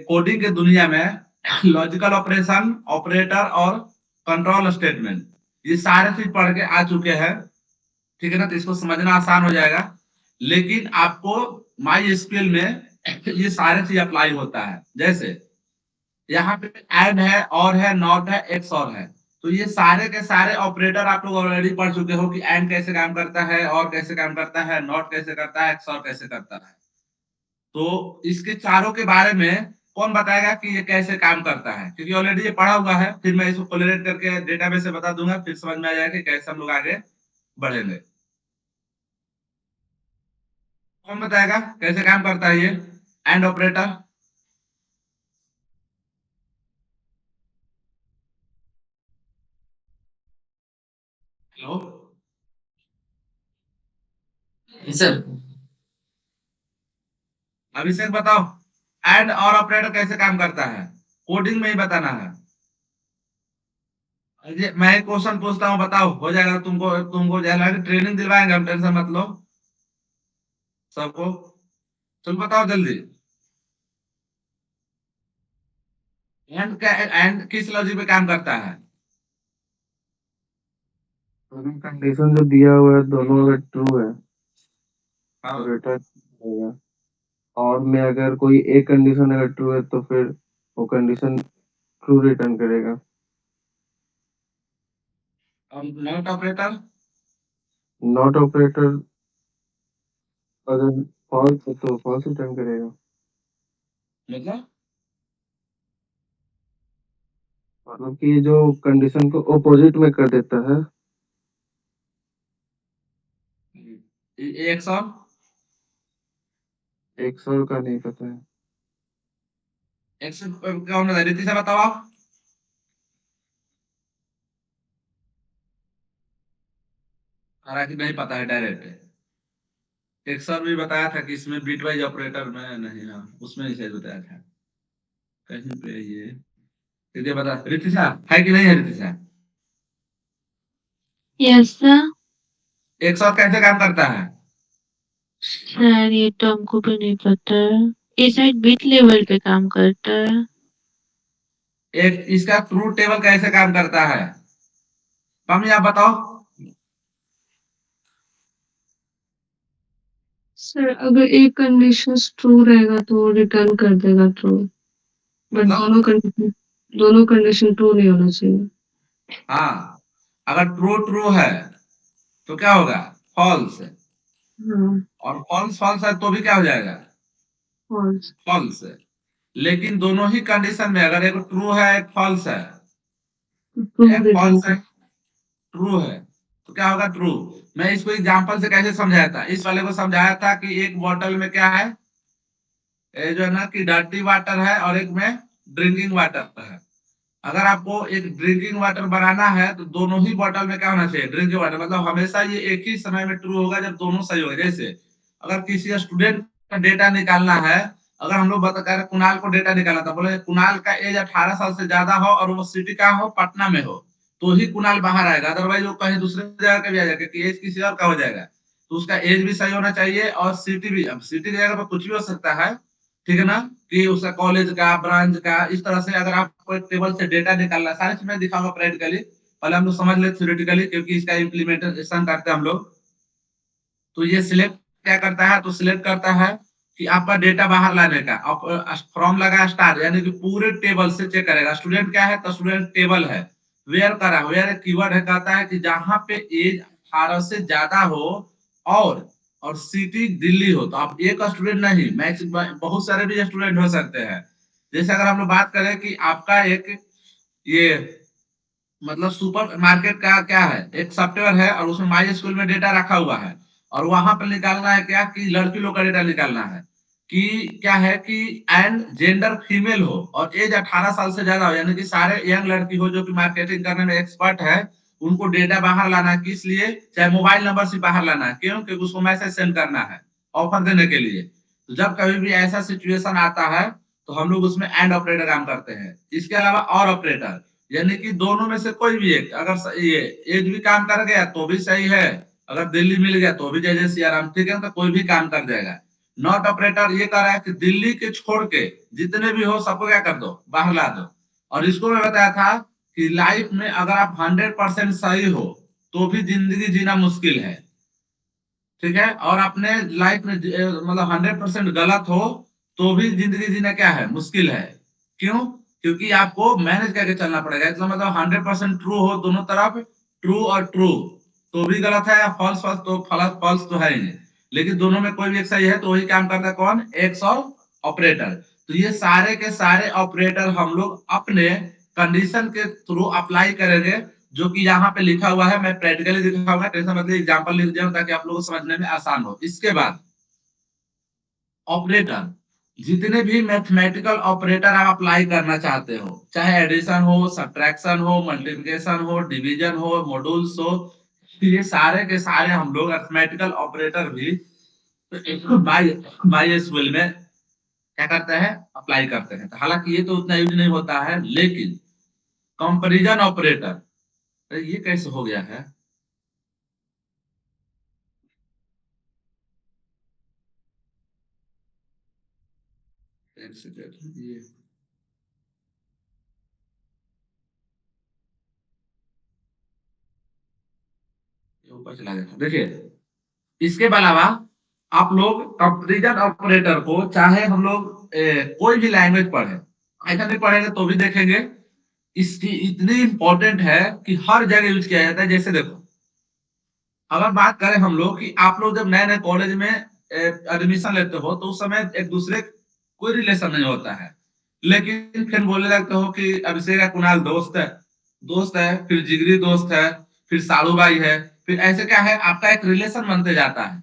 Coding के दुनिया में लॉजिकल ऑपरेशन, ऑपरेटर और कंट्रोल स्टेटमेंट, ये सारे चीज पढ़ के आ चुके हैं। ठीक है ना, तो इसको समझना आसान हो जाएगा। लेकिन आपको माई एसक्यूएल में ये सारे चीज अप्लाई होता है। जैसे यहाँ पे एंड है, और है, नॉट है, एक्स और है। तो ये सारे के सारे ऑपरेटर आप लोग ऑलरेडी पढ़ चुके हो कि एंड कैसे काम करता है, और कैसे काम करता है, नॉट कैसे करता है, एक्स और कैसे करता है। तो इसके चारों के बारे में कौन बताएगा कि ये कैसे काम करता है, क्योंकि ऑलरेडी ये पढ़ा हुआ है। फिर मैं इसको कोरिलेट करके डेटाबेस से बता दूंगा, फिर समझ में आ जाएगा कि कैसे हम लोग आगे बढ़ेंगे। कौन बताएगा कैसे काम करता है ये एंड ऑपरेटर? हेलो सर, अभिषेक बताओ, एंड और ऑपरेटर कैसे काम करता है, कोडिंग में ही बताना है। ये मैं एक क्वेश्चन पूछता हूँ, बताओ, हो जाएगा तुमको, तुमको जाएगा ट्रेनिंग दिलवाएंगे हम, टेंशन मत लो सबको। तुम बताओ जल्दी, एंड का एंड किस लॉजिक पे काम करता है? कंडीशन जो दिया हुआ है दोनों अगर ट्रू है हाँ। तो रिटर्न करेगा, और में अगर कोई एक कंडीशन अगर ट्रू है तो फिर वो कंडीशन ट्रू रिटर्न करेगा। Not operator? नॉट ऑपरेटर अगर फॉल्स है तो फॉल्स रिटर्न करेगा। मतलब मतलब कि जो कंडीशन को अपोजिट में कर देता है। एक सौ? एक सौ का नहीं पता है। एक सौ कौन है, रीति से बताओ आप। हालांकि नहीं पता है डायरेक्ट। एक सौ भी बताया था कि इसमें बिट वाइज ऑपरेटर में नहीं, हाँ उसमें नहीं सही बताया था कहीं पे ये। रीति बता, रीतिशा है कि नहीं है रीतिशा? Yes sir. एक सौ कैसे काम करता है? सर ये तो हमको भी नहीं पता है, ये शायद बिट लेवल पे काम करता है। एक इसका ट्रूथ टेबल कैसे काम करता है, मम्मी आप बताओ। सर अगर एक कंडीशन ट्रू रहेगा तो वो रिटर्न कर देगा ट्रू, बट मतलब दोनों कंडीशन ट्रू नहीं होना चाहिए। हाँ, अगर ट्रू ट्रू है तो क्या होगा, फॉल्स। हाँ, और फॉल्स फॉल्स है तो भी क्या हो जाएगा, फॉल्स। फॉल्स। लेकिन दोनों ही कंडीशन में अगर एक ट्रू है एक फॉल्स है, ट्रू एक रिटर्न फॉल्स है ट्रू है, तो क्या होगा, ट्रू। मैं इसको एग्जांपल से कैसे समझाया था, इस वाले को समझाया था कि एक बोतल में क्या है, ये जो है ना कि डर्टी वाटर है, और एक में ड्रिंकिंग वाटर है। अगर आपको एक ड्रिंकिंग वाटर बनाना है तो दोनों ही बॉटल में क्या होना चाहिए, ड्रिंकिंग वाटर। मतलब हमेशा ये एक ही समय में ट्रू होगा जब दोनों सही होगा। जैसे अगर किसी स्टूडेंट का डेटा निकालना है, अगर हम लोग बता कह रहे कुणाल को डेटा निकालना था, बोले कुणाल का एज 18 साल से ज्यादा हो और वो सिटी का हो, पटना में हो, तो ही कुणाल बाहर आएगा। अदरवाइज वो कहीं दूसरे जगह का भी आ जाएगा कि एज किसी और का हो जाएगा। तो उसका एज भी सही होना चाहिए और सिटी भी। अब सिटी की जगह पर कुछ भी हो सकता है, ठीक है ना, कि उसका कॉलेज का, ब्रांच का, इस तरह से। अगर आपको एक टेबल से डेटा निकालना, सारी चीज मैं दिखाऊंगा प्रैक्टिकली, पहले हम लोग समझ ले थ्योरेटिकली, क्योंकि इसका इम्प्लीमेंटेशन करते हैं हम लोग। तो ये सिलेक्ट क्या करता है, तो सिलेक्ट करता है कि आपका डेटा बाहर लाने का, फ्रॉम लगा स्टार, यानी कि पूरे टेबल से चेक करेगा। स्टूडेंट क्या है, तो स्टूडेंट टेबल है। वेयर करा, वेयर एक कीवर्ड है, कहता है कि जहां पे एज 18 से ज्यादा हो, और सिटी दिल्ली हो। तो आप एक स्टूडेंट नहीं, मैक्स बहुत सारे भी स्टूडेंट हो सकते हैं। जैसे अगर हम लोग बात करें कि आपका एक ये मतलब सुपर मार्केट का क्या है, एक सॉफ्टवेयर है, और उसमें माई स्कूल में डेटा रखा हुआ है, और वहां पर निकालना है क्या, कि लड़की लोग का डेटा निकालना है, कि क्या है कि एंड जेंडर फीमेल हो और एज 18 साल से ज्यादा हो, यानी कि सारे यंग लड़की हो जो कि मार्केटिंग करने में एक्सपर्ट है, उनको डेटा बाहर लाना है। किस लिए, चाहे मोबाइल नंबर से बाहर लाना है, क्यों, क्योंकि उसको मैसेज सेंड करना है ऑफर देने के लिए। तो जब कभी भी ऐसा सिचुएशन आता है तो हम लोग उसमें एंड ऑपरेटर काम करते हैं। इसके अलावा और ऑपरेटर, यानी कि दोनों में से कोई भी एक, अगर ये एज भी काम कर गया तो भी सही है, अगर दिल्ली मिल गया तो भी जय जय सिया राम, ठीक है, तो कोई भी काम कर जाएगा। नॉट ऑपरेटर ये कह रहा है कि दिल्ली के छोड़ के जितने भी हो सबको क्या कर दो, बाहर ला दो। और इसको मैं बताया था कि लाइफ में अगर आप 100% सही हो तो भी जिंदगी जीना मुश्किल है, ठीक है। और अपने लाइफ में मतलब 100% गलत हो तो भी जिंदगी जीना क्या है, मुश्किल है। क्यों? क्योंकि आपको मैनेज करके चलना पड़ेगा। इसका मतलब 100% ट्रू हो दोनों तरफ, ट्रू और ट्रू तो भी गलत है, फॉल्स फॉल्स तो फॉल्स तो है ही नहीं। लेकिन दोनों में कोई भी एक सही है तो वही काम करता है कौन, एक्स और ऑपरेटर। तो ये सारे के सारे ऑपरेटर हम लोग अपने कंडीशन के थ्रू अप्लाई करेंगे, जो कि यहाँ पे लिखा हुआ है। मैं प्रैक्टिकली दिखाऊंगा, टेंशन मतलब एग्जांपल लिख दिया ताकि आप लोगों को समझने में आसान हो। इसके बाद ऑपरेटर, जितने भी मैथमेटिकल ऑपरेटर आप अप्लाई करना चाहते हो, चाहे एडिशन हो, सब्ट्रैक्शन हो, मल्टीप्लिकेशन हो, डिवीजन हो, मॉड्यूल्स हो, ये सारे के सारे हम लोग अरिथमेटिकल ऑपरेटर भी बाय बाय एसक्यूएल में क्या करते हैं, अप्लाई करते हैं। हालांकि ये तो उतना यूज नहीं होता है, लेकिन कंपैरिजन ऑपरेटर, ये कैसे हो गया है? एक सेकंड, ये ऊपर चला गया। देखिए, इसके अलावा आप लोग कंपैरिजन ऑपरेटर को चाहे हम लोग कोई भी लैंग्वेज पढ़े, पाइथन भी पढ़ेंगे तो भी देखेंगे, इसकी इतनी इंपॉर्टेंट है कि हर जगह यूज किया जाता है। जैसे देखो, अगर बात करें हम लोग कि आप लोग जब नए नए कॉलेज में एडमिशन लेते हो तो उस समय एक दूसरे कोई रिलेशन नहीं होता है, लेकिन फिर बोलने लगते हो कि अभिषेक या कुणाल दोस्त है, फिर जिगरी दोस्त है, फिर सालू भाई है, फिर ऐसे क्या है, आपका एक रिलेशन बनते जाता है।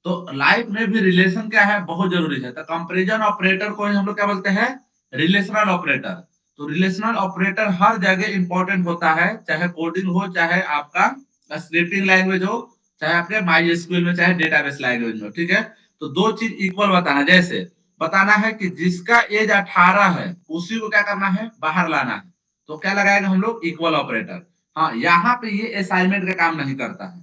तो लाइफ में भी रिलेशन क्या है, बहुत जरूरी है। तो कंपैरिजन ऑपरेटर को ही हम लोग क्या बोलते हैं, रिलेशनल ऑपरेटर। तो रिलेशनल ऑपरेटर हर जगह इंपॉर्टेंट होता है, चाहे कोडिंग हो, चाहे आपका स्क्रिप्टिंग लैंग्वेज हो, चाहे आपके माई एसक्यूएल में, चाहे डेटाबेस लैंग्वेज में, ठीक है। तो दो चीज इक्वल बताना, जैसे बताना है कि जिसका एज 18 है उसी को क्या करना है, बाहर लाना है, तो क्या लगाएगा हम लोग, इक्वल ऑपरेटर। हाँ, यहाँ पे ये असाइनमेंट का काम नहीं करता है,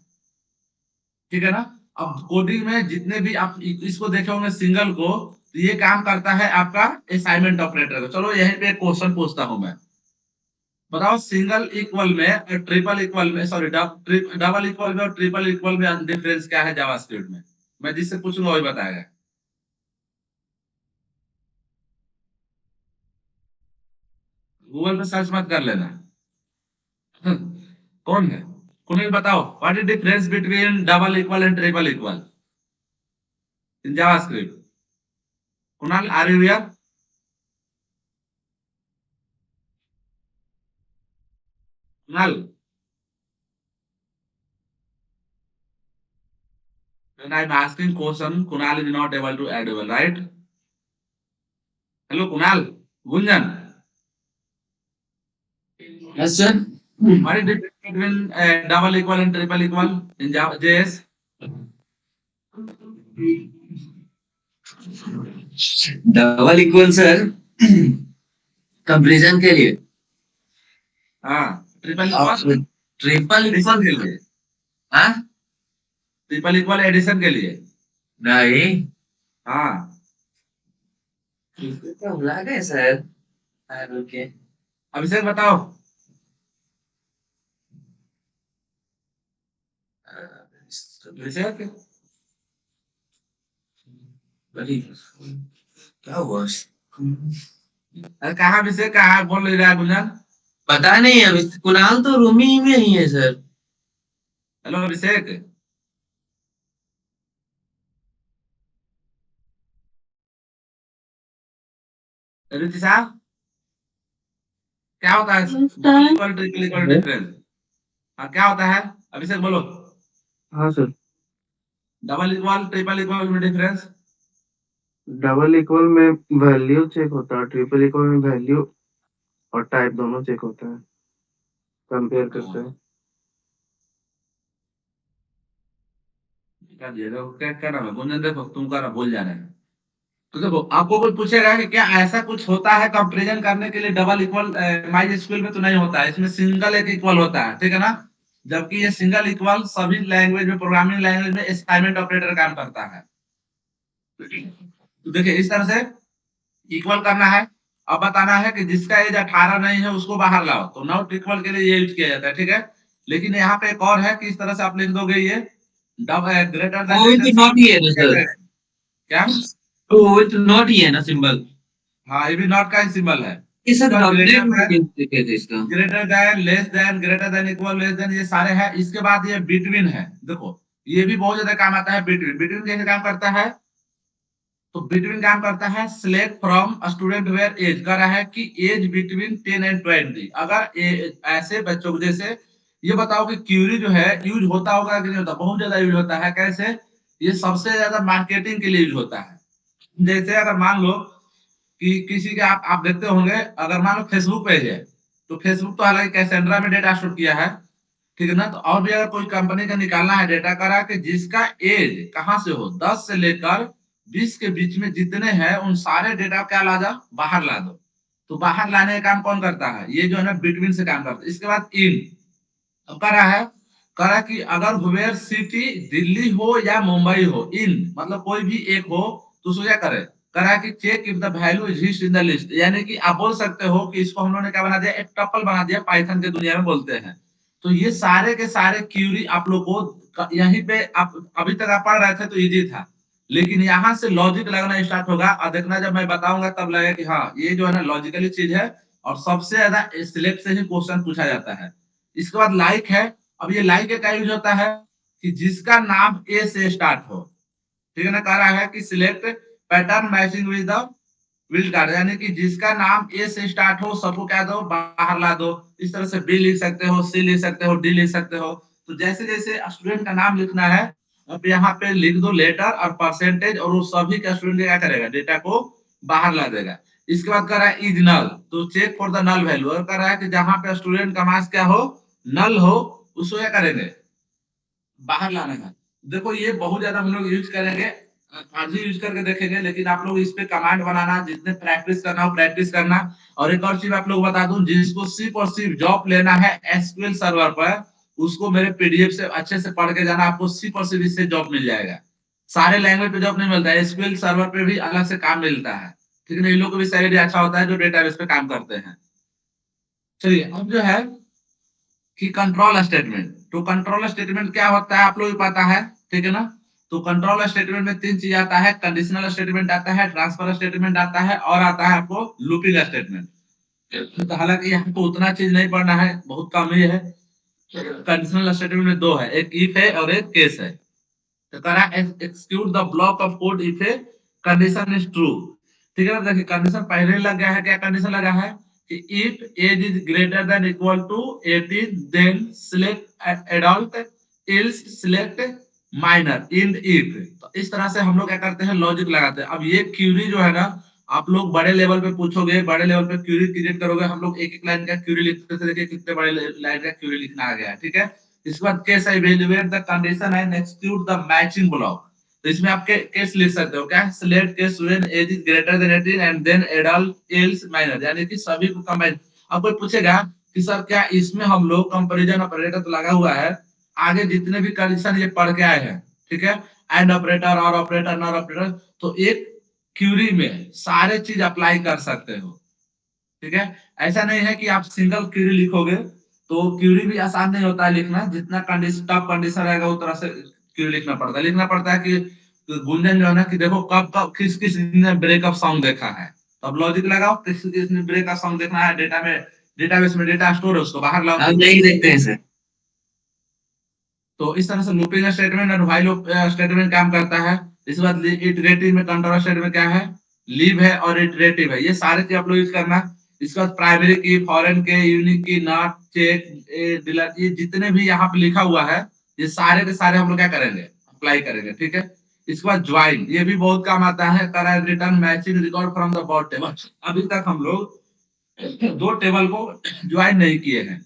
ठीक है ना। अब कोडिंग में जितने भी आप इसको देखे होंगे सिंगल को, तो ये काम करता है आपका असाइनमेंट ऑपरेटर को। चलो यहीं पे एक क्वेश्चन पूछता हूं मैं, बताओ सिंगल इक्वल में और ट्रिपल इक्वल में, सॉरी डबल इक्वल में और ट्रिपल इक्वल में डिफरेंस क्या है जावास्क्रिप्ट में। मैं जिससे पूछूंगा वही बताएगा। गूगल पे सर्च मत कर लेना। कौन है, कुछ बताओ, what is difference between double equal and triple equal in JavaScript? Kunal, are you here? Kunal, when I'm asking question, Kunal is not able to audible, right? Hello, Kunal. Gunjan. Yes, sir. What is the difference between double equal and triple equal in Java JS? Double equal sir comparison के लिए, हाँ, triple और equal triple addition equal के लिए, हाँ triple equal addition के लिए, नहीं, हाँ। तो भुला गए सर। ओके, अभिषेक बताओ। अभिषेक, क्या हुआ? अरे कहाँ अभिषेक, कहाँ बोल रहा है गुंजन? पता नहीं, अभी कुणाल तो रूम ही में ही है सर। हेलो अभिषेक, रितिशा, क्या होता है double equal triple equal difference? हाँ, क्या होता है, अभिषेक बोलो। हाँ sir, double equal triple equal में डिफरेंस? डबल इक्वल में वैल्यू चेक होता है, ट्रिपल इक्वल में वैल्यू और टाइप दोनों चेक होता है, कंपेयर करते हैं। क्या नाम है गुंजन? देखो तुम कर भूल जा रहे हैं। तो देखो, आपको कोई पूछेगा कि क्या ऐसा कुछ होता है कंपैरिजन करने के लिए डबल इक्वल, माई स्कूल में तो नहीं होता है, इसमें सिंगल एक इक्वल होता है, ठीक है ना। जबकि ये सिंगल इक्वल सभी लैंग्वेज में, प्रोग्रामिंग लैंग्वेज में असाइनमेंट ऑपरेटर काम करता है। तो देखिए इस तरह से इक्वल करना है। अब बताना है कि जिसका एज 18 नहीं है उसको बाहर लाओ, तो नॉट इक्वल के लिए ये यूज किया जाता है, ठीक है। लेकिन यहाँ पे एक और है कि इस तरह से आप लिख दोगे ये ग्रेटर वो भी तो नॉट ही है ना सर, क्या, तो वो तो नॉट ही है ना सिंबल। हाँ ये भी नॉट का ही सिंबल है। ये सर ग्रेटर डबलेट देन, कैसे थे इसका? Greater than, less than, greater than, equal, less than, ये सारे हैं। इसके बाद ये बिटवीन है, देखो ये भी बहुत ज्यादा काम आता है। बिटवीन, बिटवीन कैसे काम करता है, तो बिटवीन काम करता है select from student where age, कह रहा है कि एज बिटवीन 10 एंड 20। अगर ऐसे बच्चों को, जैसे ये बताओ कि क्यूरी जो है यूज होता होगा कि नहीं होता, बहुत ज्यादा यूज होता है। कैसे, ये सबसे ज्यादा मार्केटिंग के लिए यूज होता है। जैसे अगर मान लो कि किसी के आप देखते होंगे, अगर मान लो फेसबुक पेज है, तो फेसबुक तो हालांकि कैसेंड्रा में डेटा स्टोर किया है, ठीक है ना। तो और भी अगर कोई कंपनी का निकालना है डेटा, करा कि जिसका एज कहाँ से हो 10 से लेकर 20 के बीच में जितने हैं उन सारे डेटा क्या ला जाओ, बाहर ला दो। तो बाहर लाने का काम कौन करता है, ये जो है ना बिटवीन से काम करता है। इसके बाद इन, अब करा है, करा कि अगर हुबेर सिटी दिल्ली हो या मुंबई हो, इन मतलब कोई भी एक हो, तो उसको क्या करे, करा कि check if the value is हिस्ट इन द लिस्ट। यानी कि आप बोल सकते हो कि इसको हम लोगों ने क्या बना दिया, एक टपल बना दिया, पाइथन के दुनिया में बोलते हैं। तो ये सारे के सारे क्यूरी आप लोग को यहीं पे, आप अभी तक आप पढ़ रहे थे तो इजी था, लेकिन यहाँ से लॉजिक लगना स्टार्ट होगा। और देखना जब मैं बताऊंगा तब लगेगा कि हाँ ये जो है ना लॉजिकली चीज है, और सबसे ज्यादा सिलेक्ट से ही क्वेश्चन पूछा जाता है। इसके बाद लाइक है। अब ये लाइक का यूज होता है कि जिसका नाम ए से स्टार्ट हो, ठीक है ना। कह रहा है कि select pattern matching with the wild card, यानी कि जिसका नाम ए से स्टार्ट हो सबको क्या दो, बाहर ला दो। इस तरह से बी लिख सकते हो, सी लिख सकते हो, डी लिख सकते हो। तो जैसे जैसे स्टूडेंट का नाम लिखना है, अब यहाँ पे लिख दो लेटर और परसेंटेज, और वो सभी का स्टूडेंट क्या करेगा, डेटा को बाहर ला देगा। इसके बाद कर रहा है इज नल, तो check for the null value, और कर रहा है कि जहां पे स्टूडेंट का मार्क्स क्या हो, नल हो, उसको क्या करेंगे, बाहर लाना है। देखो ये बहुत ज्यादा हम लोग यूज करेंगे, आज ही यूज करके देखेंगे, लेकिन आप लोग इस पे कमांड बनाना, जितने प्रैक्टिस करना हो प्रैक्टिस करना। और एक और चीज आप लोग बता दूं, जिसको सिर्फ और सिर्फ जॉब लेना है एसक्यूएल सर्वर पर, उसको मेरे पीडीएफ से अच्छे से पढ़ के जाना, आपको सिर्फ और सिर्फ इससे जॉब मिल जाएगा। सारे लैंग्वेज पे जॉब नहीं मिलता है, एसक्यूएल सर्वर पे भी अलग से काम मिलता है, ठीक है ना। इन लोग को भी सैलरी अच्छा होता है जो डेटाबेस पे काम करते हैं। चलिए अब जो है कि कंट्रोल स्टेटमेंट, तो कंट्रोल स्टेटमेंट क्या होता है आप लोग को पता है, ठीक है ना। तो कंट्रोल स्टेटमेंट में तीन चीज आता है, कंडीशनल स्टेटमेंट आता है, ट्रांसफर स्टेटमेंट आता है, और आता है आपको लूपिंग स्टेटमेंट। तो हालांकि यहाँ पे उतना चीज नहीं पढ़ना है, बहुत कम ही है। कंडीशनल स्टेटमेंट में दो है, एक इफ है और एक केस है। तो कह रहा है execute the block of code if a condition is true, ठीक है ना। देखिए कंडीशन पहले ही लग गया है, क्या कंडीशन लगा है कि if age is greater than equal to 18 then select adult, else select minor in if. तो इस तरह से हम लोग क्या करते हैं, लॉजिक लगाते हैं। अब ये क्यूरी जो है ना, आप लोग बड़े लेवल पे पूछोगे, बड़े लेवल पे क्यूरी क्रिएट करोगे, हम लोग एक एक लाइन का क्यूरी लिखते थे, देखिए कितने बड़े लाइन का क्यूरी लिखना आ गया है, ठीक है। इसके बाद case evaluate the condition and exclude the matching block. तो इसमें आप केस लिख सकते हो, क्या, select case when age is greater than 18 and then adult else minor, यानी कि सभी को कंबाइन। अब कोई पूछेगा कि सर क्या इसमें हम लोग कंपैरिजन ऑपरेटर तो लगा हुआ है, आगे जितने भी कंडीशन ये पढ़ के आए हैं, ठीक है, एंड ऑपरेटर, और ऑपरेटर, नॉर ऑपरेटर, तो एक क्यूरी में सारे चीज अप्लाई कर सकते हो, ठीक है। ऐसा नहीं है कि आप सिंगल क्यूरी लिखोगे, तो क्यूरी भी आसान नहीं होता है लिखना, जितना कंडीशन टफ कंडीशन रहेगा उस तरह से क्यूरी लिखना पड़ता है कि गुंजन जो है ना, कि देखो कब कब किस किस ने ब्रेकअप सॉन्ग देखा है, तो अब लॉजिक लगाओ, किस किस ने ब्रेकअप सॉन्ग देखना है, डेटा में, डेटाबेस में डेटा स्टोर है, उसको बाहर लाओ। आप नहीं देखते हैं सर। तो इस तरह से लूपिंग स्टेटमेंट और व्हाइल स्टेटमेंट काम करता है। इसके बाद इटरेटिव में कंट्रोल स्टेटमेंट क्या है, लीव है और इटरेटिव है, ये सारे चीज आप लोग यूज करना। इसके बाद प्राइमरी की, फॉरेन के, यूनिक की, नॉट, चेक, डिलर, ये जितने भी यहाँ पे लिखा हुआ है, ये सारे के सारे हम लोग क्या करेंगे, अप्लाई करेंगे, ठीक है। इसके बाद ज्वाइन, ये भी बहुत काम आता है, correct return matching record from the board table. अभी तक हम लोग दो टेबल को ज्वाइन नहीं किए हैं,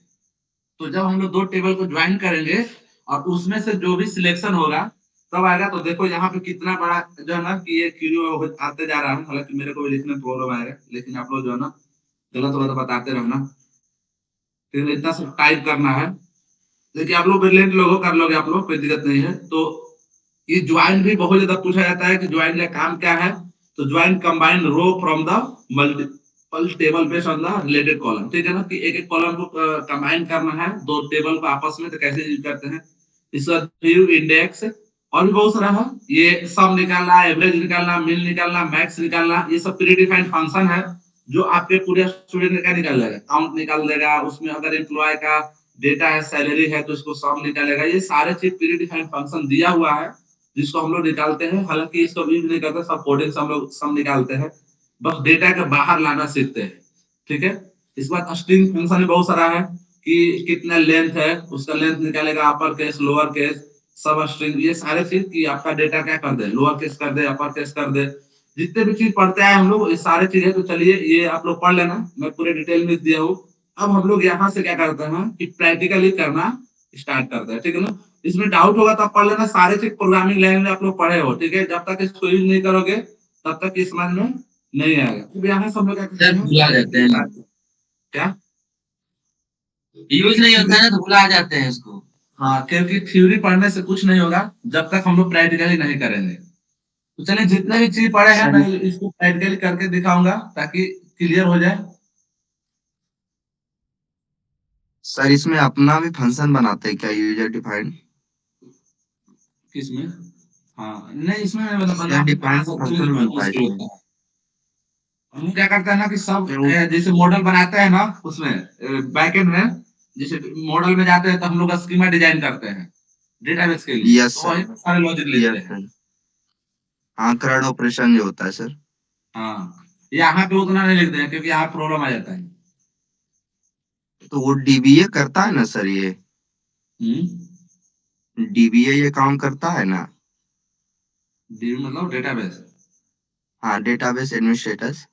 तो जब हम लोग दो टेबल को ज्वाइन करेंगे और उसमें से जो भी सिलेक्शन होगा तब आएगा। तो देखो यहाँ पे कितना बड़ा जो है ना कि ये क्यूरी आते जा रहा है, हालांकि मेरे को भी लिखने में प्रॉब्लम आएगा, लेकिन आप लोग जो है ना गलत गलत बताते रहना, फिर इतना सब टाइप करना है। देखिए आप लोग ब्रिलियंट लोगो कर लोगे, आप लोग कोई दिक्कत नहीं है। तो ये ज्वाइन भी बहुत ज्यादा पूछा जाता है कि ज्वाइन का काम क्या है। तो join combine row from the multiple table based on the related column, ठीक है ना, कि एक एक कॉलम को कंबाइन करना है दो टेबल को आपस में, तो कैसे यूज करते हैं। इसका व्यू इंडेक्स और भी बहुत सारा है। ये सम निकालना, एवरेज निकालना, मीन निकालना, मैक्स निकालना, ये सब प्री डिफाइंड फंक्शन है जो आपके पूरे स्टूडेंट का निकाल देगा, काउंट निकाल देगा। उसमें अगर एम्प्लॉय का डेटा है, सैलरी है, तो उसको सम निकालेगा। ये सारे चीज प्री डिफाइंड फंक्शन दिया हुआ है जिसको हम लोग निकालते हैं। हालांकि इसको यूज नहीं करते, सब कोडिंग से हम लोग सम निकालते हैं, बस डेटा के बाहर लाना सीखते हैं, ठीक है। इसके बाद स्ट्रिंग फंक्शन भी बहुत सारा है कि कितना लेंथ है, उसका लेंथ निकालेगा, अपर केस, लोअर केस, सब स्ट्रिंग, ये सारे चीज कि आपका डेटा क्या कर दे, लोअर केस कर दे, अपर केस कर दे, जितने भी चीज पढ़ते हैं हम लोग, ये सारे चीज है। तो चलिए ये आप लोग पढ़ लेना, मैं पूरे डिटेल में दिया हूँ। अब हम लोग यहाँ से क्या करते हैं कि प्रैक्टिकली करना स्टार्ट करते हैं, ठीक है ना। इसमें डाउट होगा तो आप पढ़ लेना, सारे चीज प्रोग्रामिंग लैंग्वेज आप लोग पढ़े हो, ठीक है। जब तक इसको यूज नहीं करोगे तब तक ये समझ में नहीं आएगा। अब यहाँ से हम लोग क्या करते सर भुला जाते हैं, हैं, क्या यूज नहीं होता है ना तो भुला जाते हैं इसको। हाँ, क्योंकि थ्योरी पढ़ने से कुछ नहीं होगा जब तक हम लोग प्रैक्टिकली नहीं करेंगे। तो चलिए जितने भी चीज पढ़े हैं सर मैं इसको प्रैक्टिकली करके दिखाऊंगा ताकि क्लियर हो जाए। सर इसमें अपना भी फंक्शन बनाते हैं क्या, यूजर डिफाइंड? किसमें? हाँ नहीं, इसमें मतलब यूजर बना डिफाइंड सकते फंक्शन हैं, बनता है मुश्किल इसमें। होता है। हम क्या करते हैं ना कि सब फिर वो जैसे मॉडल बनाते हैं ना, उसमें बैकएंड में जैसे मॉडल में जाते हैं तो हम लोग स्कीमा डिजाइन करते हैं डेटाबेस के लिए, यस तो सर, वही सारे लॉजिक लिखते यस हैं। सर। हाँ, करंट ऑपरेशन जो होता है सर। हाँ, यहाँ पे उतना नहीं लिखते हैं क्योंकि यहाँ प्रॉब्लम आ जाता है। तो वो डीबीए करता है ना सर, ये हम्म, डीबीए ये काम करता है ना? डी मतलब डेटाबेस हाँ, डेटाबेस एडमिनिस्ट्रेटर्स।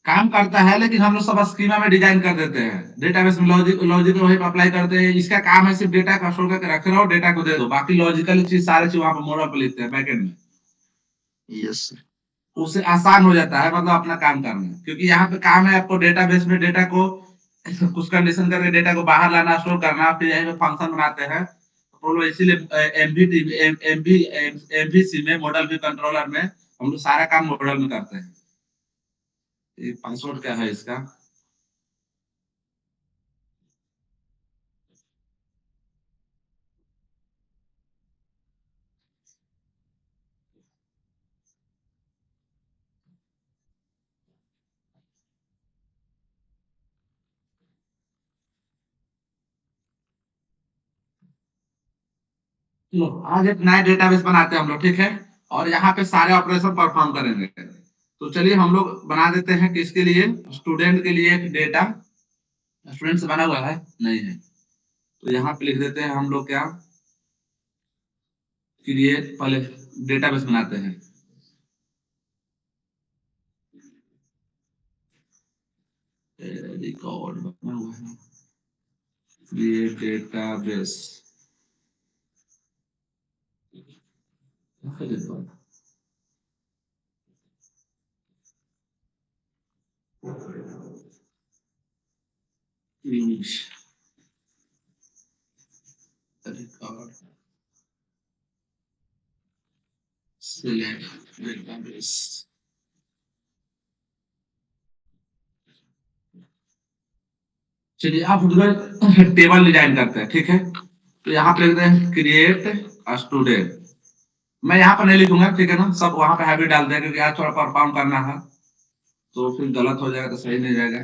काम करता है, लेकिन हम लोग सब स्कीमा में डिजाइन कर देते हैं। डेटाबेस में लॉजिक लॉजिक वही अप्लाई करते हैं। इसका काम है सिर्फ डेटा का स्टोर करके रखे रहो, डेटा को दे दो, बाकी लॉजिकल चीज सारे चीज वहां पर मॉडल पर लिखते हैं बैकएंड में। Yes sir. उससे आसान हो जाता है मतलब अपना काम करना, क्योंकि यहाँ पे काम है आपको डेटाबेस में डेटा को कुछ कंडीशन करके डेटा को बाहर लाना, स्टोर करना, फिर यहीं पे फंक्शन बनाते हैं। तो लोग इसीलिए एमवीसी में, मॉडल व्यू कंट्रोलर में हम लोग सारा काम मॉडल में करते हैं। ये पासवर्ड क्या है इसका? लो, आज एक नया डेटाबेस बनाते हैं हम लोग, ठीक है। और यहाँ पे सारे ऑपरेशन परफॉर्म करेंगे। तो चलिए हम लोग बना देते हैं किसके लिए, स्टूडेंट के लिए एक डेटा। स्टूडेंट से बना हुआ है नहीं है, तो यहाँ पे लिख देते हैं हम लोग क्या, क्रिएट, पहले डेटाबेस बनाते हैं। रिकॉर्ड बना हुआ है, create database. Record select database. चलिए अब हम लोग टेबल डिजाइन करते हैं, ठीक है। तो यहाँ पे लिखते हैं क्रिएट स्टूडेंट। मैं यहाँ पर नहीं लिखूंगा, ठीक है ना, सब वहां पे हैबिट डाल दें क्योंकि आज थोड़ा परफॉर्म करना है, तो फिर गलत हो जाएगा तो सही नहीं जाएगा।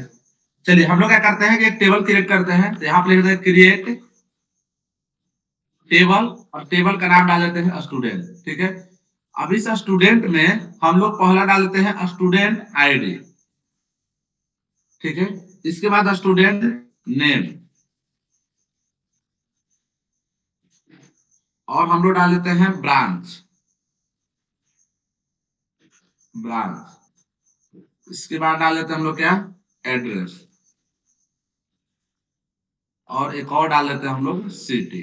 चलिए हम लोग क्या करते हैं कि एक टेबल क्रिएट करते हैं। तो यहाँ पे लिखते हैं क्रिएट टेबल, और टेबल का नाम डाल देते हैं स्टूडेंट, ठीक है। अब इस स्टूडेंट में हम लोग पहला डाल देते हैं स्टूडेंट आईडी, ठीक है। इसके बाद स्टूडेंट नेम, और हम लोग डाल देते हैं ब्रांच, ब्रांच। इसके बाद डाल देते हैं हम लोग क्या, एड्रेस, और एक और डाल देते हैं हम लोग सिटी।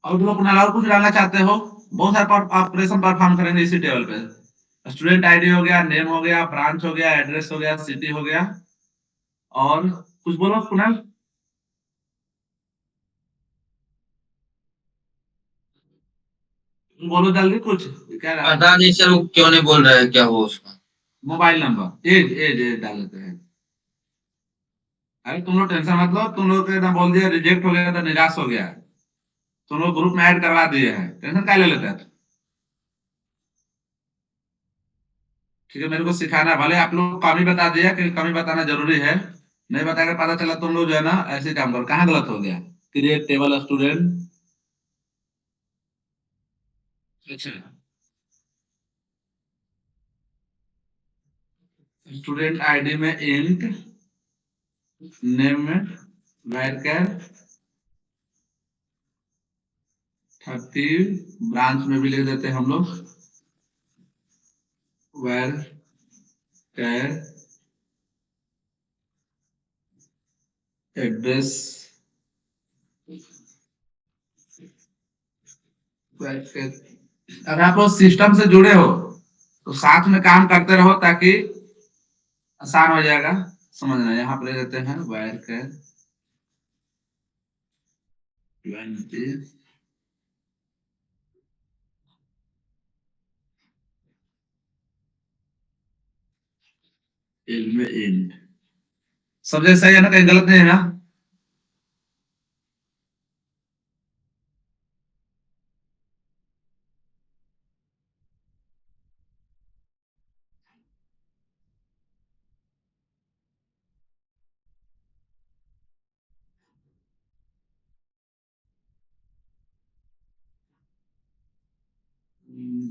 और तुम अपना और कुछ डालना चाहते हो, बहुत सारे ऑपरेशन परफॉर्म करेंगे इसी टेबल पे। स्टूडेंट आईडी हो गया, नेम हो गया, ब्रांच हो गया, एड्रेस हो गया, सिटी हो गया, और कुछ बोलो कुणाल। बोलो जल्दी कुछ क्या रहा है? पता नहीं सर, वो क्यों नहीं बोल रहा है, क्या हुआ उसका। Mobile number, age age age डाल देते हैं। अरे तुम लोग टेंशन मत लो, तुम लोग ना बोल दिया रिजेक्ट हो गया तो निराश हो गया है, तुम लोग ग्रुप में ऐड करवा दिए हैं, टेंशन क्या ले लेते हैं। ठीक है, मेरे को सिखाना है, भले आप लोग कमी बता दिया कि कमी बताना जरूरी है, नहीं बताकर पता चला तुम लोग जो है ना ऐसे काम करो, कहाँ गलत हो गया। क्रिएट टेबल स्टूडेंट, अच्छा स्टूडेंट आईडी में इंट, नेम में वैरकर 30, ब्रांच में भी लिख देते हैं हम लोग वैरकर एड्रेस, अगर आप लोग सिस्टम से जुड़े हो तो साथ में काम करते रहो ताकि आसान हो जाएगा समझना। यहाँ पे ले देते हैं वैरकर 20, में इंट, सब जगह सही है ना, कहीं गलत नहीं है ना।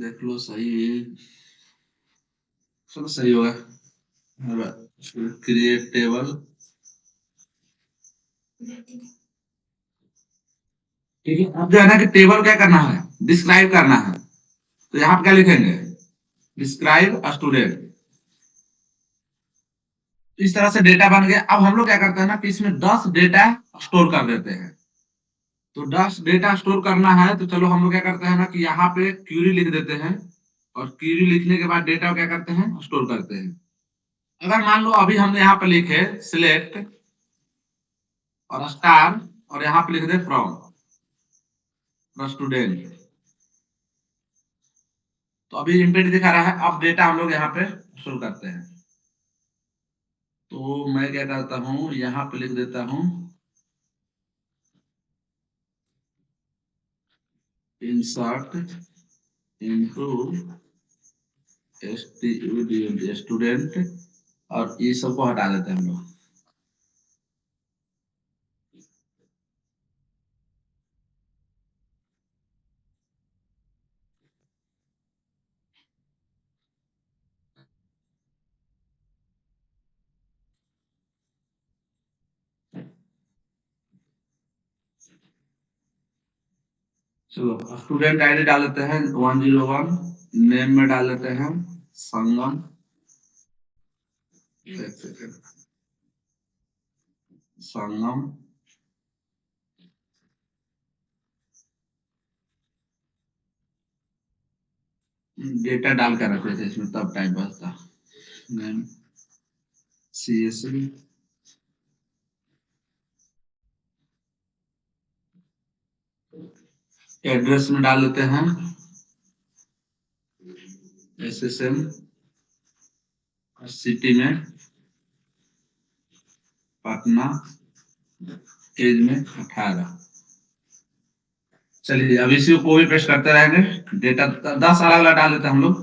देख लो सही है, चलो सही होगा। क्रिएट टेबल, ठीक है। अब जो है ना कि टेबल क्या करना है, डिस्क्राइब करना है, तो यहाँ पे क्या लिखेंगे, डिस्क्राइब स्टूडेंट। इस तरह से डेटा बन गया। अब हम लोग क्या करते हैं ना कि इसमें 10 डेटा स्टोर कर देते हैं। तो 10 डेटा स्टोर करना है तो चलो हम लोग क्या करते हैं ना कि यहाँ पे क्यूरी लिख देते हैं, और क्यूरी लिखने के बाद डेटा क्या करते हैं, स्टोर करते हैं। अगर मान लो अभी हमने यहाँ पे लिखे सिलेक्ट और स्टार, और यहाँ पे लिख दे फ्रॉम स्टूडेंट, तो अभी इम्प्रिंट दिखा रहा है। अब डेटा हम लोग यहाँ पे स्टोर करते हैं, तो मैं क्या करता हूँ, यहाँ पे लिख देता हूँ इंसर्ट इनटू स्टूडेंट, और ये सबको हटा देते हैं हम लोग। चलो स्टूडेंट आईडी डाल देते हैं 101, नेम में डाल देते हैं संगम, एक सेकंड, संगम, डेटा डाल कर रखे थे इसमें तब टाइम बचता। नेम CSV, एड्रेस में डाल देते हैं SSM, और सिटी में पटना, एज में 18। चलिए अब इसी को भी पेस्ट करते रहेंगे, डेटा 10 अलग अलग डाल देते हैं हम लोग।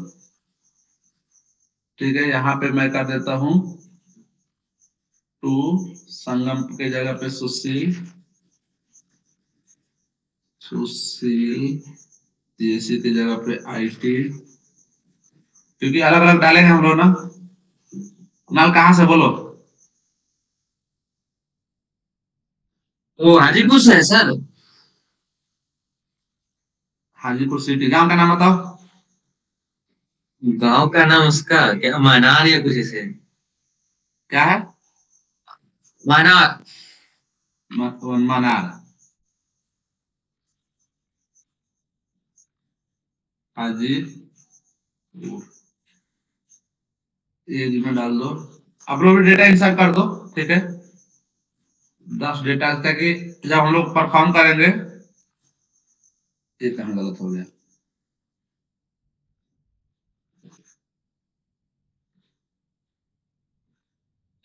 ठीक है, यहाँ पे मैं कर देता हूँ टू, संगम के जगह पे सुशील, सुशील, CSC की जगह पे IT, क्योंकि अलग अलग डालेंगे हम लोग ना। कुणाल कहाँ से बोलो, वो हाजीपुर से है सर। हाजीपुर सिटी, गांव का नाम बताओ। गांव का नाम उसका क्या, मनार या कुछ ऐसे। क्या है, मनार। मनार, हाजी, एज में डाल दो। आप लोग भी डेटा इंसर्ट कर दो, ठीक है। 10 डेटा ताकि जब हम लोग परफॉर्म करेंगे, ये कहाँ गलत हो गया,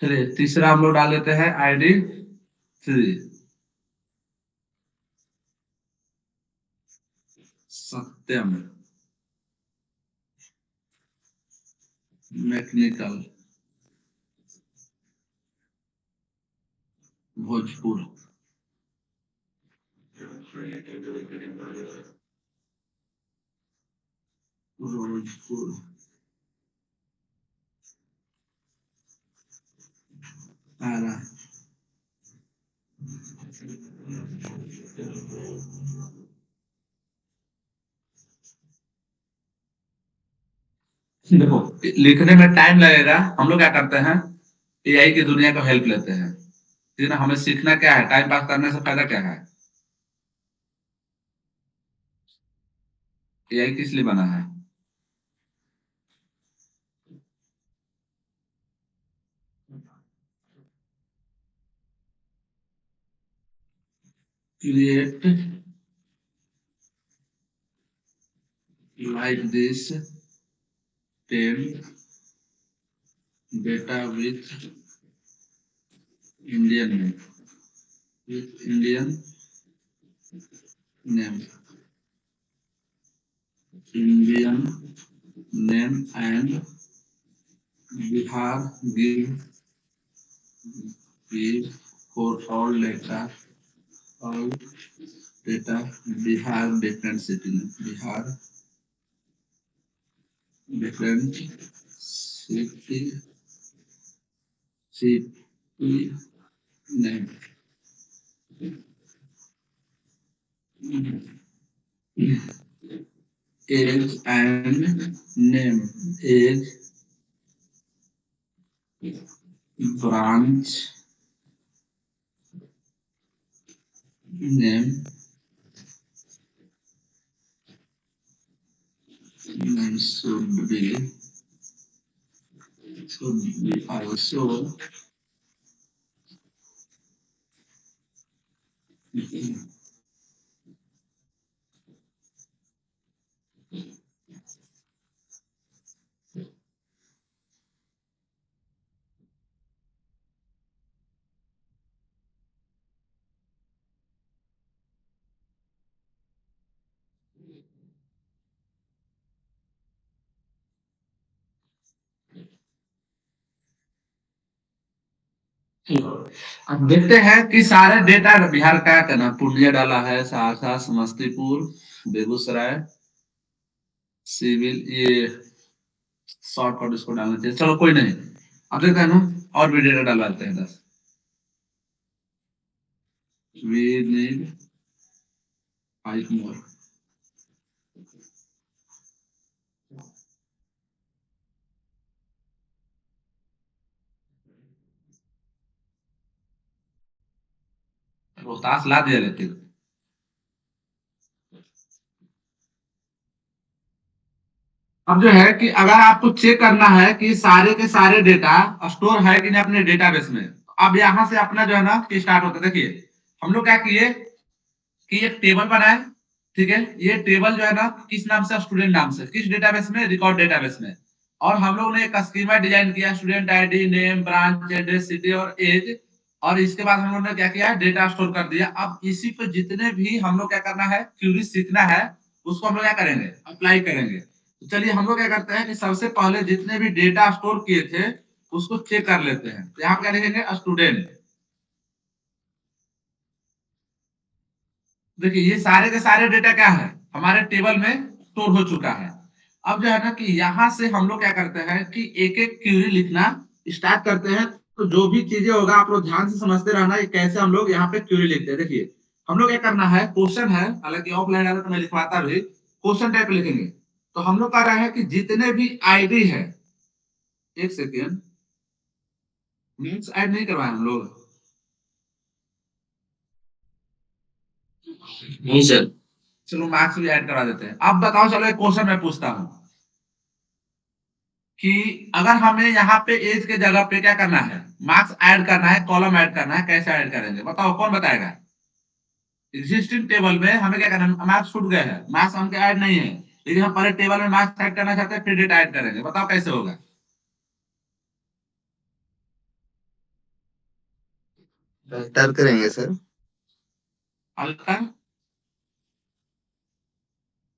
चलिए तीसरा हम लोग डाल लेते हैं ID 3 सत्यम मैकेनिकल भोजपुर भोजपुर आरा देखो लिखने में टाइम लगेगा, हम लोग क्या करते हैं AI की दुनिया को हेल्प लेते हैं, ठीक है ना। हमें सीखना क्या है, टाइम पास करने से फायदा क्या है। AI किस लिए बना है, create like this 10 data with Indian name Indian name and Bihar give for all data Bihar different city name Bihar different city name age and name age branch name should be also अब देखते हैं कि सारे data Bihar का करना, पूर्णिया डाला है, Saharsa, Samastipur, Begusarai, civil, ये शॉर्टकट इसको डालना चाहिए, चलो कोई नहीं। अब देखते हैं ना और भी डेटा डालवाते हैं 10 we need 5 more रोहतास ला दिया लेते। अब जो है कि अगर आपको चेक करना है कि सारे के सारे डेटा स्टोर है कि नहीं अपने डेटाबेस में, अब यहाँ से अपना जो है ना कि स्टार्ट होता है। देखिए हम लोग क्या किए कि एक टेबल बनाए, ठीक है। ये टेबल जो है ना किस नाम से, स्टूडेंट नाम से, किस डेटाबेस में, रिकॉर्ड डेटाबेस में। और हम लोग ने एक स्कीमा डिजाइन किया, student ID name branch address city और एज। और इसके बाद हम लोग ने क्या किया, डेटा स्टोर कर दिया। अब इसी पे जितने भी हम लोग क्या करना है, क्यूरी सीखना है, उसको हम लोग क्या करेंगे, अप्लाई करेंगे। तो चलिए हम लोग क्या करते हैं कि सबसे पहले जितने भी डेटा स्टोर किए थे उसको चेक कर लेते हैं। तो यहाँ क्या लिखेंगे, स्टूडेंट। देखिए ये सारे के सारे डेटा क्या है, हमारे टेबल में स्टोर हो चुका है। अब जो है ना कि यहाँ से हम लोग क्या करते हैं कि एक एक क्यूरी लिखना स्टार्ट करते हैं। तो जो भी चीजें होगा आप लोग ध्यान से समझते रहना, ये कैसे हम लोग यहाँ पे क्यूरी लिखते हैं। देखिए हम लोग क्या करना है, क्वेश्चन है, हालांकि ऑफलाइन है तो मैं लिखवाता भी, क्वेश्चन टाइप लिखेंगे। तो हम लोग कर रहे हैं कि जितने भी ID है, एक सेकेंड, मीन्स ऐड नहीं करवाए हम लोग, नहीं सर। चलो मार्क्स भी ऐड करा देते हैं। अब बताओ, चलो एक क्वेश्चन मैं पूछता हूँ कि अगर हमें यहाँ पे एज के जगह पे क्या करना है, मार्क्स ऐड करना है, कॉलम ऐड करना है, कैसे ऐड करेंगे बताओ, कौन बताएगा। एग्जिस्टिंग टेबल में हमें क्या करना है, मार्क्स छूट गए हैं, मार्क्स हमके ऐड नहीं है, लेकिन हम पहले टेबल में मार्क्स ऐड करना चाहते हैं, फिर डेटा ऐड करेंगे, बताओ कैसे होगा। अल्टर करेंगे सर। अल्टर,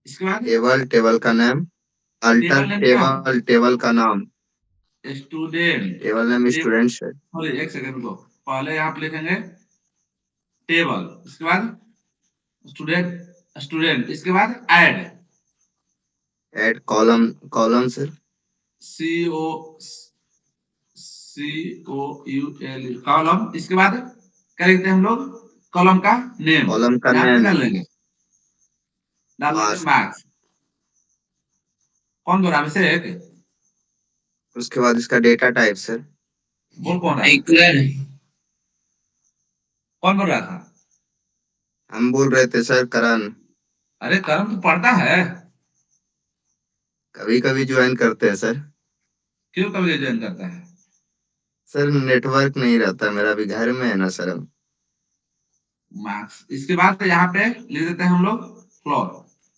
इसके बाद टेबल का नाम। अल्टर टेबल नेम क्या है? टेबल का नाम। स्टूडेंट। टेबल नेम स्टूडेंट्स है। सॉरी, एक सेकंड को, पहले यहाँ पे लिखेंगे टेबल, इसके बाद स्टूडेंट, स्टूडेंट, इसके बाद ऐड, ऐड कॉलम सर। सी ओ सी ओ यू एल, कॉलम, इसके बाद क्या लिखते हैं हम लोग? कॉलम का नेम, कॉलम का यहाँ पे नेम। डाल देंगे मार्क्स। मार्क्स। कौन बोल रहा है? अभिषेक? उसके बाद इसका डेटा टाइप सर। बोल कौन रहा है? कौन बोल रहा था? हम बोल रहे थे सर करण। अरे कर्म तो पढ़ता है। कभी कभी ज्वाइन करते हैं सर। क्यों कभी ज्वाइन करता है? सर नेटवर्क नहीं रहता, मेरा भी घर में है ना सर। मार्क्स, इसके बाद तो यहाँ पे लिख देते हैं हम लोग फ्लोर,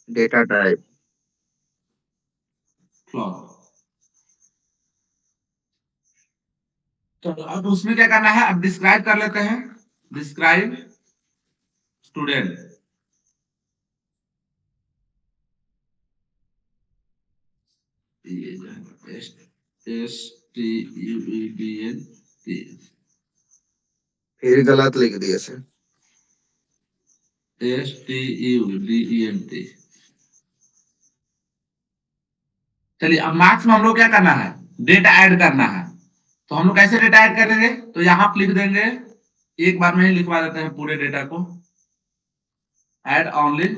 डेटा टाइप। फ्लोर। तो अब उसमें क्या करना है? अब डिस्क्राइब कर लेते हैं, डिस्क्राइब स्टूडेंट। ये जो है S T U E D N T, फिर गलत लिख दिया sir. S T U D E N T. चलिए, अब मार्क्स में हम लोग क्या करना है? डेटा ऐड करना है। तो हम लोग कैसे डेटा ऐड करेंगे? तो यहाँ पे लिख देंगे, एक बार में ही लिखवा देते हैं पूरे डेटा को। ऐड ओनली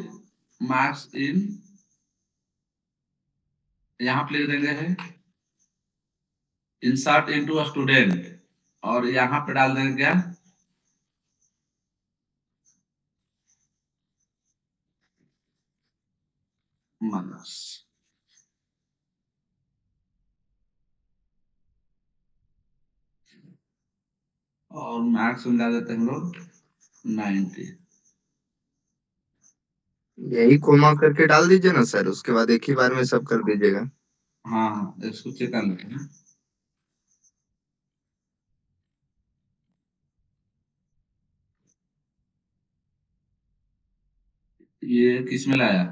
मार्क्स इन, यहाँ पे लिख देंगे है इंसर्ट इनटू स्टूडेंट, और यहाँ पे डाल देंगे क्या? मार्क्स। और मार्क्स में डाल देते हैं हम लोग 90। यही कोमा करके डाल दीजिए ना सर, उसके बाद एक ही बार में सब कर दीजिएगा। हाँ हाँ, इसको चेक कर लेते हैं। ये किस में लाया?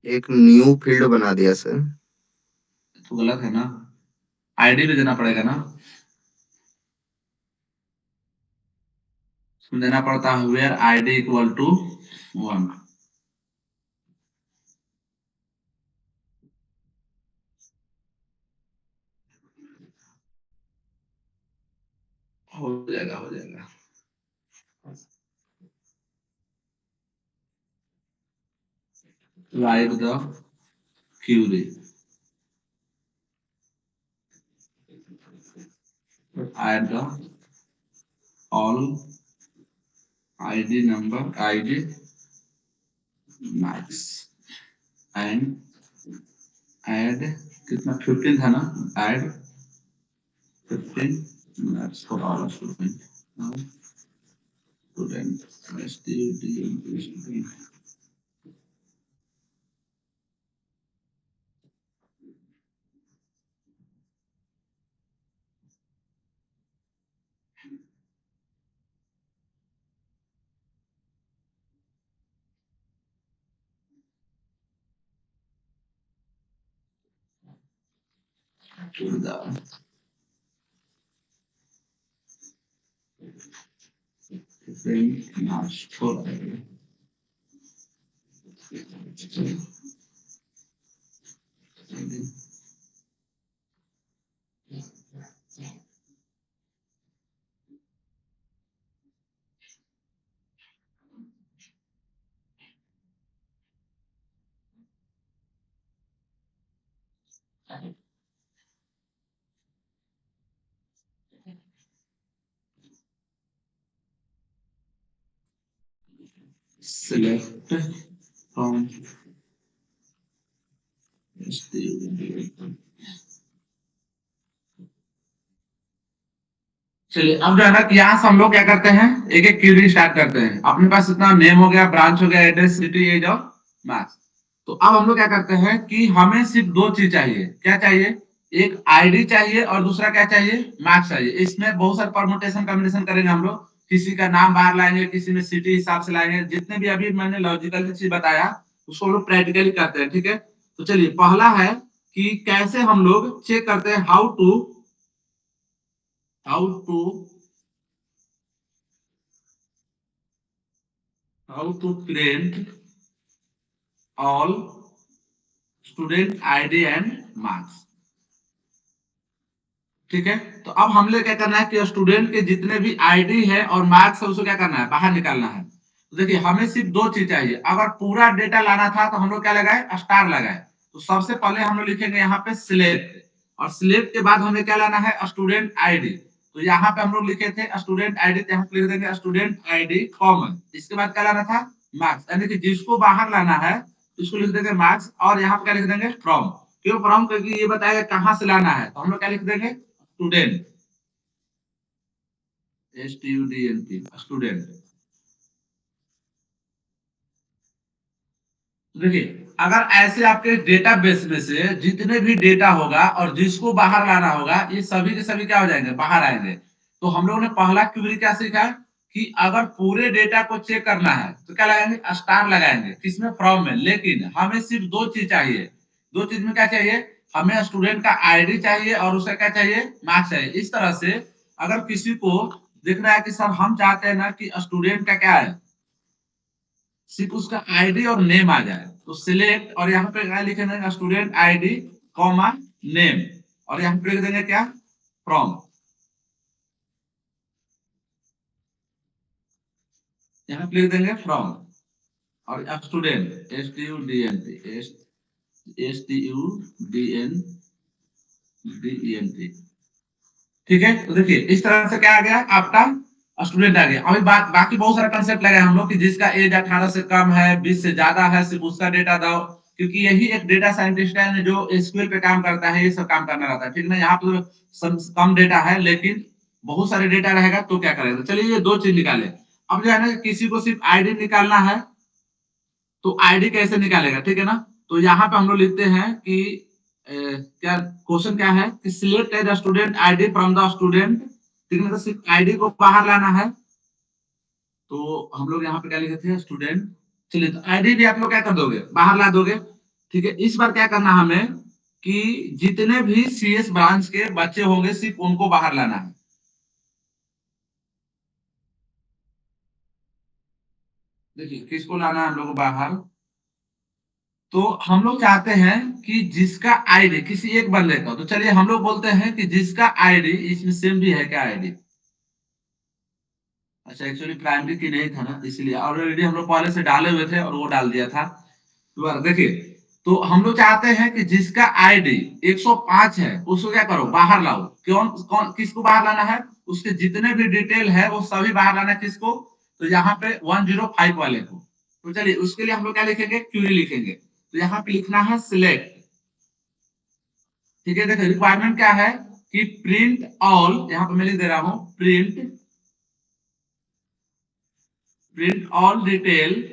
एक न्यू फील्ड बना दिया सर। तो गलत है ना, आईडी भी देना पड़ेगा ना। इसमें देना पड़ता है वेयर आईडी इक्वल टू 1। हो जाएगा, हो जाएगा। Write the query, add the all id number, id max, and add, कितना 15 था ना, add 15 max for all student, student student। select from student। चलिए, अब जो है ना कि यहाँ से हम लोग क्या करते हैं, एक एक क्यूरी स्टार्ट करते हैं। अपने पास इतना नेम हो गया, ब्रांच हो गया, एड्रेस, सिटी, एज और मार्क्स। तो अब हम लोग क्या करते हैं कि हमें सिर्फ दो चीज चाहिए। क्या चाहिए? एक आईडी चाहिए और दूसरा क्या चाहिए, मार्क्स चाहिए। इसमें बहुत सारे परमुटेशन कॉम्बिनेशन करेंगे हम लोग, किसी का नाम बाहर लाएंगे, किसी में सिटी हिसाब से लाएंगे, जितने भी अभी मैंने लॉजिकल चीज बताया उसको हम लोग प्रैक्टिकली करते हैं, ठीक है। तो चलिए पहला है कि कैसे हम लोग चेक करते हैं, how to print all student ID and marks, ठीक है। तो अब हम लोग क्या करना है कि स्टूडेंट के जितने भी आईडी है और मार्क्स है उसको क्या करना है, बाहर निकालना है। तो देखिए हमें सिर्फ दो चीज चाहिए, अगर पूरा डेटा लाना था तो हम लोग क्या लगाए, स्टार लगाए। तो सबसे पहले हम लोग लिखेंगे यहाँ पे सिलेक्ट, और सिलेक्ट के बाद हमें क्या लाना है, स्टूडेंट आईडी। तो यहाँ पे हम लोग लिखे थे स्टूडेंट आईडी, तो यहाँ पे लिख देंगे स्टूडेंट आईडी कॉमन। इसके बाद क्या लाना था, मार्क्स, यानी कि जिसको बाहर लाना है उसको लिख देंगे मार्क्स, और यहाँ पे क्या लिख देंगे फ्रॉम। क्यों फ्रॉम, क्योंकि ये बताएगा कहाँ से लाना है। तो हम लोग क्या लिख देंगे, स्टूडेंट, स्टूडेंट। देखिए अगर ऐसे आपके डेटाबेस में से जितने भी डेटा होगा और जिसको बाहर लाना होगा, ये सभी के सभी क्या हो जाएंगे, बाहर आएंगे। तो हम लोगों ने पहला क्वेरी क्या सीखा कि अगर पूरे डेटा को चेक करना है तो क्या लगाएंगे, स्टार लगाएंगे, किसमें, फ्रॉम में। लेकिन हमें सिर्फ दो चीज चाहिए, दो चीज में क्या चाहिए, हमें स्टूडेंट का आईडी चाहिए और उसका क्या चाहिए, मार्क्स चाहिए। इस तरह से अगर किसी को देखना है कि सर हम चाहते हैं ना कि स्टूडेंट का क्या है, सिर्फ उसका आईडी और नेम आ जाए, तो सिलेक्ट, और यहाँ पे क्या लिखेंगे, स्टूडेंट आईडी कॉमा नेम, और यहाँ पे लिख देंगे क्या, फ्रॉम। यहाँ पे लिख देंगे फ्रॉम, और स्टूडेंट, STUDENT, ठीक है। तो देखिए इस तरह से क्या आ गया, आपका स्टूडेंट आ गया। अभी बाकी बहुत सारा कंसेप्ट लगाए हम लोग कि जिसका एज 18 से कम है, 20 से ज्यादा है, सिर्फ उसका डेटा दो, क्योंकि यही एक डेटा साइंटिस्ट है जो एसक्यूएल पे काम करता है, ये सब काम करना रहता है, ठीक ना। यहाँ पे कम डेटा है लेकिन बहुत सारे डेटा रहेगा तो क्या करेगा। चलिए ये दो चीज निकाले। अब जो है ना, किसी को सिर्फ आईडी निकालना है तो आईडी कैसे निकालेगा, ठीक है ना। तो यहाँ पे हम लोग लिखते हैं कि क्या क्वेश्चन क्या है कि select age student ID from the student, ठीक है। तो सिर्फ आईडी को बाहर लाना है, तो हम लोग यहाँ पे क्या लिखे थे, स्टूडेंट। चलिए तो आईडी भी आप लोग क्या कर दोगे, बाहर ला दोगे, ठीक है। इस बार क्या करना हमें कि जितने भी सीएस ब्रांच के बच्चे होंगे सिर्फ उनको बाहर लाना है। देखिए किसको लाना है हम लोग बाहर, तो हम लोग चाहते हैं कि जिसका आईडी किसी एक बंदे का, तो चलिए हम लोग बोलते हैं कि जिसका आईडी, इसमें सेम भी है क्या आईडी, अच्छा एक्चुअली प्राइमरी की नहीं था ना, इसलिए ऑलरेडी हम लोग पहले से डाले हुए थे और वो डाल दिया था। तो देखिए, तो हम लोग चाहते हैं कि जिसका आईडी 105 है उसको क्या करो, बाहर लाओ। कौन कौन किसको बाहर लाना है, उसके जितने भी डिटेल है वो सभी बाहर लाना है। किसको, तो यहाँ पे 105 वाले को। तो चलिए उसके लिए हम लोग क्या लिखेंगे, क्यूरी लिखेंगे। तो यहाँ पे लिखना है सिलेक्ट, ठीक है। देखिए रिक्वायरमेंट क्या है कि प्रिंट ऑल, यहाँ पे मैं लिख दे रहा हूँ print all detail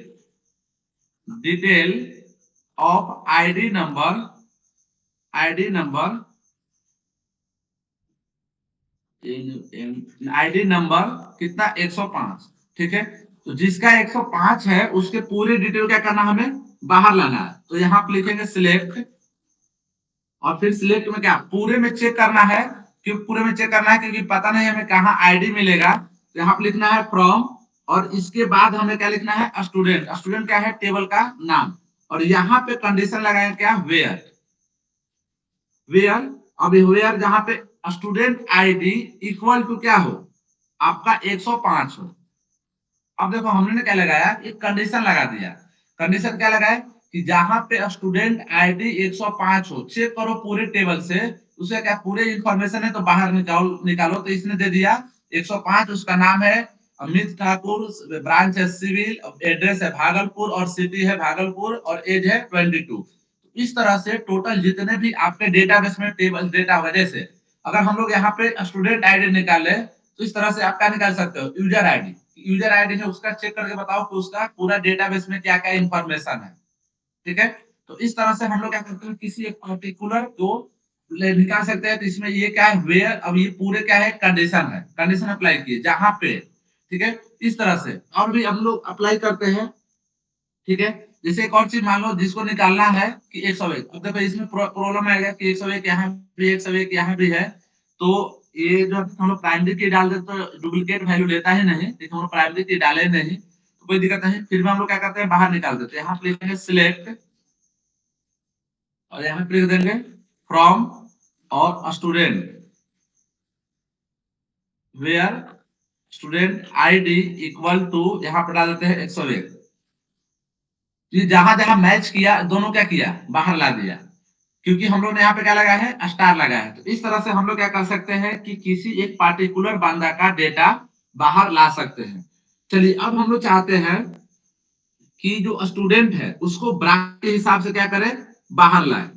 of ID number कितना, 105, ठीक है। तो जिसका 105 है उसके पूरे डिटेल क्या करना हमें, बाहर लाना है। तो यहाँ पे लिखेंगे सिलेक्ट, और फिर सिलेक्ट में क्या, पूरे में चेक करना है। क्यों पूरे में चेक करना है, क्योंकि पता नहीं हमें कहाँ आईडी मिलेगा। तो यहाँ पे लिखना है फ्रॉम, और इसके बाद हमें क्या लिखना है, स्टूडेंट। स्टूडेंट क्या है, टेबल का नाम, और यहाँ पे कंडीशन लगाएंगे क्या, वेयर। अब वेयर जहां पे स्टूडेंट आईडी इक्वल टू क्या हो, आपका 105 हो। अब देखो हमने क्या लगाया, एक कंडीशन लगा दिया। कंडीशन क्या लगाए कि जहां पे स्टूडेंट आईडी 105 हो, चेक करो पूरे टेबल से, उसे क्या पूरे इंफॉर्मेशन है तो बाहर निकालो। तो इसने दे दिया 105, उसका नाम है अमित ठाकुर, ब्रांच है सिविल, एड्रेस है भागलपुर, और सिटी है भागलपुर, और एज है 22। इस तरह से टोटल जितने भी आपके डेटाबेस में टेबल डेटा होगा, जैसे अगर हम लोग यहाँ पे स्टूडेंट आईडी निकाले तो इस तरह से आप क्या निकाल सकते हो, यूजर आईडी है उसका चेक करके बताओ कि उसका पूरा डेटाबेस में क्या क्या इंफॉर्मेशन है, ठीक है। तो इस तरह से हम लोग क्या करते हैं, किसी एक पर्टिकुलर को निकाल सकते हैं। तो इसमें ये क्या है वेयर, अब ये पूरे क्या है कंडीशन है, कंडीशन अप्लाई किए जहां पे, ठीक है। इस तरह से और भी हम लोग अप्लाई करते हैं, ठीक है। जैसे एक और चीज मान लो जिसको निकालना है कि 101, अब देखो इसमें प्रॉब्लम आएगा कि 101 यहाँ भी 101 यहाँ भी है, तो ये जो हम लोग प्राइमरी की डाल देते तो डुप्लीकेट वैल्यू लेता ही नहीं, लेकिन हम लोग प्राइमरी की डाले नहीं तो कोई दिक्कत नहीं। फिर भी हम लोग क्या करते हैं बाहर निकाल देते हैं। यहाँ पे लिखेंगे सिलेक्ट और यहाँ पे लिख देंगे फ्रॉम और student where student ID equal to, यहाँ पे डाल देते हैं 101। ये जहां जहां मैच किया दोनों क्या किया बाहर ला दिया, क्योंकि हम लोग ने यहाँ पे क्या लगाया है स्टार लगाया है। तो इस तरह से हम लोग क्या कर सकते हैं कि किसी एक पार्टिकुलर बंदा का डेटा बाहर ला सकते हैं। चलिए अब हम लोग चाहते हैं कि जो स्टूडेंट है उसको ब्रांच के हिसाब से क्या करें बाहर लाए,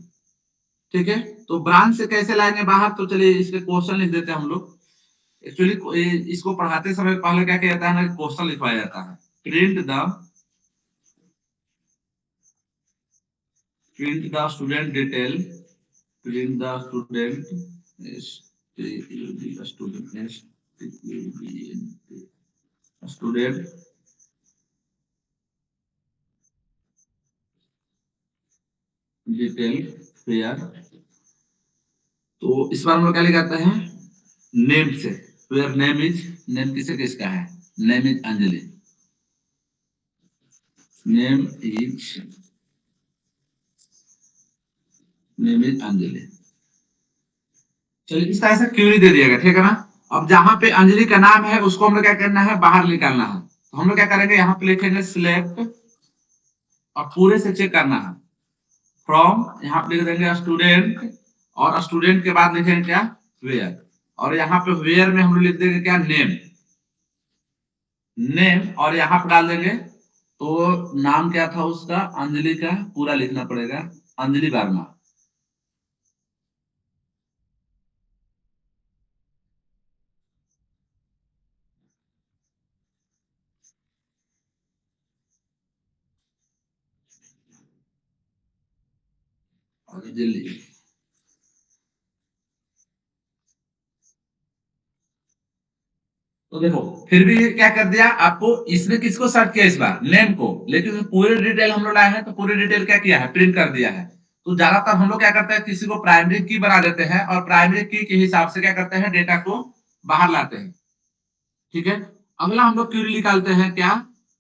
ठीक है। तो ब्रांच से कैसे लाएंगे बाहर, तो चलिए इसके क्वेश्चन लिख देते हैं हम लोग। एक्चुअली इसको पढ़ाते समय पहले क्या किया जाता है ना, क्वेश्चन लिखवाया जाता है। Print the student detail, print the student student detail fair. तो इस बार हम लोग क्या लिखाते हैं नेम से, वेयर नेम इज, नेम किसे किसका है, name is Anjali, name is, name is Anjali. चलिए इस तरह से क्यूरी दे दिएगा, ठीक है ना। अब जहां पे अंजलि का नाम है उसको हम लोग क्या करना है बाहर निकालना है। तो हम लोग क्या करेंगे यहाँ पे लिखेंगे सिलेक्ट और पूरे से चेक करना है फ्रॉम, यहाँ पे लिख देंगे स्टूडेंट और स्टूडेंट के बाद लिखेंगे क्या वेयर, और यहाँ पे वेयर में हम लोग लिख देंगे क्या नेम, नेम और यहाँ पे डाल देंगे तो नाम क्या था उसका अंजलि का पूरा लिखना पड़ेगा, अंजलि वर्मा। अंजलि, तो देखो फिर भी क्या कर दिया आपको, इसने किसको सर्च किया इस बार नेम को, लेकिन पूरे डिटेल हम लोग लाए हैं तो पूरे डिटेल क्या किया है प्रिंट कर दिया है। तो ज्यादातर हम लोग क्या करते हैं किसी को प्राइमरी की बना देते हैं और प्राइमरी की के हिसाब से क्या करते हैं डेटा को बाहर लाते हैं, ठीक है। अगला हम लोग क्यूरी निकालते हैं क्या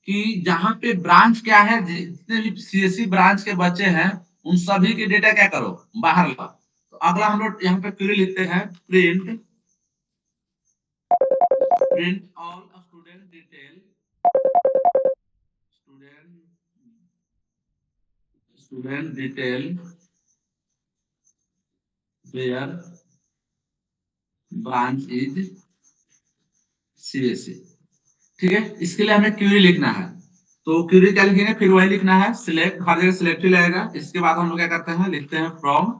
कि जहां पे ब्रांच क्या है, जितने भी सीएससी ब्रांच के बच्चे हैं उन सभी के डेटा क्या करो बाहर लाओ। तो अगला हम लोग यहाँ पे क्यूरी लिखते हैं print, print all student detail, student student detail where branch is CSC, ठीक है। इसके लिए हमें क्यूरी लिखना है। तो क्यूरी क्या लिखेंगे फिर वही लिखना है सिलेक्ट, हर जगह सिलेक्ट ही लगेगा। इसके बाद हम लोग क्या करते हैं लिखते हैं फ्रॉम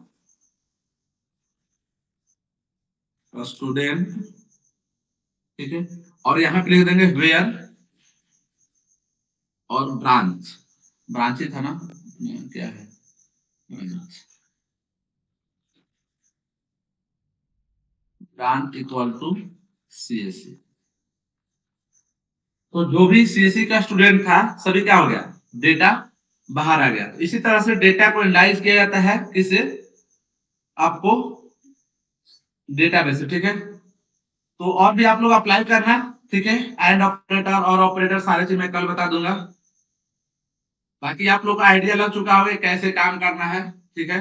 स्टूडेंट, ठीक है। और यहाँ पे लिख देंगे वेयर और ब्रांच, ब्रांच ही था ना, क्या है ब्रांच इक्वल टू सीएससी। तो जो भी सीएससी का स्टूडेंट था सभी क्या हो गया डेटा बाहर आ गया। इसी तरह से डेटा को एनालाइज किया जाता है किसे आपको डेटाबेस से, ठीक है। तो और भी आप लोग अप्लाई करना, ठीक है। एंड ऑपरेटर और ऑपरेटर सारे चीज मैं कल बता दूंगा। बाकी आप लोग को आइडिया लग चुका होगा कैसे काम करना है, ठीक है।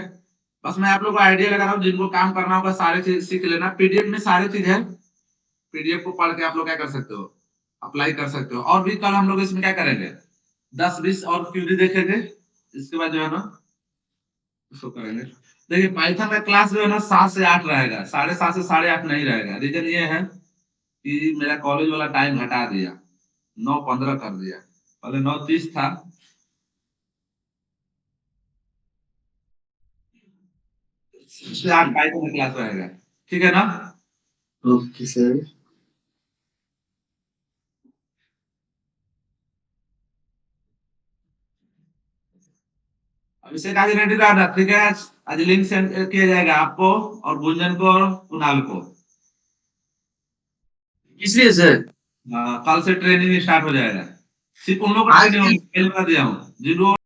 बस मैं आप लोग को आइडिया लगा रहा हूँ, जिनको काम करना होगा सारे चीज सीख लेना, पीडीएफ में सारी चीज है, पीडीएफ को पढ़ के आप लोग क्या कर सकते हो अप्लाई कर सकते हो। और भी कल हम लोग इसमें क्या करेंगे 10-20 और क्यूरी देखेंगे, इसके बाद जो है ना उसको करेंगे। देखिए पाइथन का क्लास जो है ना 7 से 8 रहेगा, 7:30 से 8:30 नहीं रहेगा। रीजन ये है कि मेरा कॉलेज वाला टाइम घटा दिया, 9:15 कर दिया, पहले 9:30 था। से 8 पाइथन का क्लास रहेगा, ठीक है ना। Okay sir. अब इसे आज रेडी रहना, ठीक है। आज लिंक सेंड किया जाएगा आपको और गुंजन को और कुणाल को। इसलिए सर कल से ट्रेनिंग स्टार्ट हो जाएगा। सिर्फ उन लोग को आज ट्रेनिंग होगी, दिया हूँ जिनको